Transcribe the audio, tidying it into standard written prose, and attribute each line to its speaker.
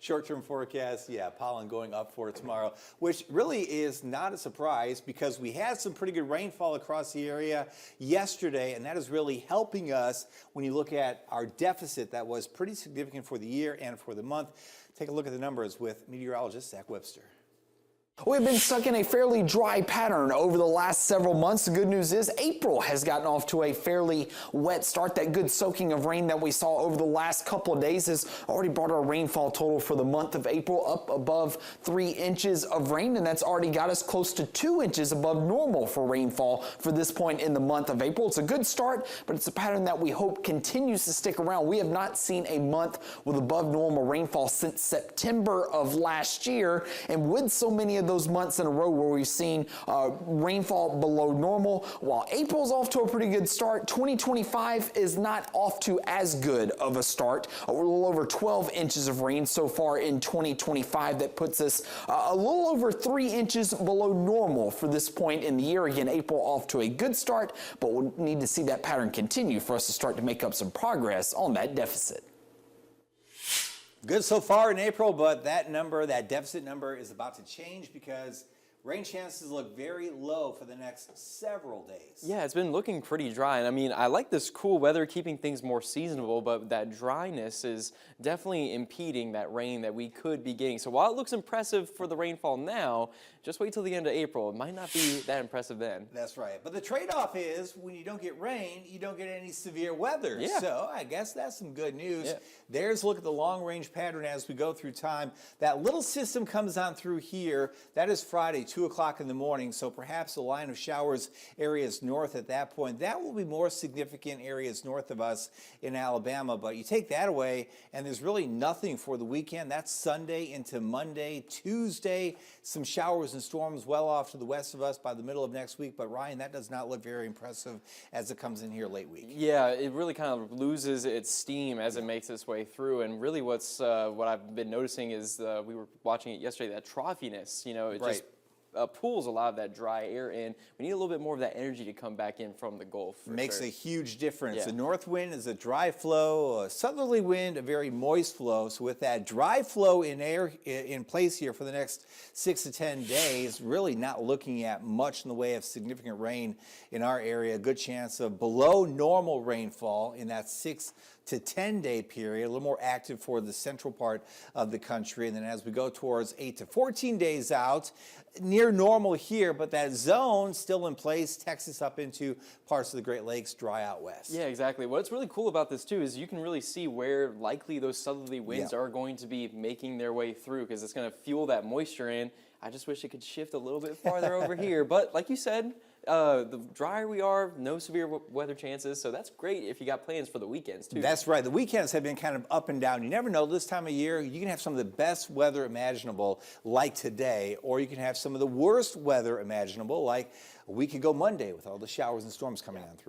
Speaker 1: Short-term forecast, yeah, pollen going up for tomorrow, which really is not a surprise because we had some pretty good rainfall across the area yesterday, and that is really helping us when you look at our deficit that was pretty significant for the year and for the month. Take a look at the numbers with meteorologist Zack Webster.
Speaker 2: We've been stuck in a fairly dry pattern over the last several months. The good news is April has gotten off to a fairly wet start. That good soaking of rain that we saw over the last couple of days has already brought our rainfall total for the month of April up above 3 inches of rain, and that's already got us close to 2 inches above normal for rainfall for this point in the month of April. It's a good start, but it's a pattern that we hope continues to stick around. We have not seen a month with above normal rainfall since September of last year, and with so many of those months in a row where we've seen rainfall below normal, while April's off to a pretty good start, 2025 is not off to as good of a start. A little over 12 inches of rain so far in 2025. That puts us a little over 3 inches below normal for this point in the year. Again, April off to a good start, but we'll need to see that pattern continue for us to start to make up some progress on that deficit.
Speaker 1: Good so far in April, but that number, that deficit number, is about to change because rain chances look very low for the next several days.
Speaker 3: Yeah, it's been looking pretty dry. And I mean, I like this cool weather, keeping things more seasonable, but that dryness is definitely impeding that rain that we could be getting. So while it looks impressive for the rainfall now, just wait till the end of April. It might not be that impressive then.
Speaker 1: That's right. But the trade-off is when you don't get rain, you don't get any severe weather.
Speaker 3: Yeah.
Speaker 1: So I guess that's some good news.
Speaker 3: Yeah.
Speaker 1: There's a look at the long-range pattern as we go through time. That little system comes on through here. That is Friday, 2 o'clock in the morning. So perhaps a line of showers areas north at that point. That will be more significant areas north of us in Alabama. But you take that away, and there's really nothing for the weekend. That's Sunday into Monday, Tuesday. Some showers and storms well off to the west of us by the middle of next week. But Ryan, that does not look very impressive as it comes in here late week.
Speaker 3: Yeah, it really kind of loses its steam as it makes its way through. And really what I've been noticing is we were watching it yesterday, that troughiness, you know, it just pulls a lot of that dry air in. We need a little bit more of that energy to come back in from the Gulf.
Speaker 1: Makes a huge difference.
Speaker 3: Yeah.
Speaker 1: The north wind is a dry flow, a southerly wind, a very moist flow. So with that dry flow in place here for the next 6 to 10 days, really not looking at much in the way of significant rain in our area. A good chance of below normal rainfall in that 6 to 10 day period, a little more active for the central part of the country. And then as we go towards 8 to 14 days out, near normal here, but that zone still in place, Texas up into parts of the Great Lakes, dry out west.
Speaker 3: Yeah, exactly. What's really cool about this too is you can really see where likely those southerly winds are going to be making their way through, because it's going to fuel that moisture in. I just wish it could shift a little bit farther over here. But like you said, the drier we are, no severe weather chances. So that's great if you got plans for the weekends too.
Speaker 1: That's right. The weekends have been kind of up and down. You never know, this time of year, you can have some of the best weather imaginable like today, or you can have some of the worst weather imaginable like a week ago Monday with all the showers and storms coming on through.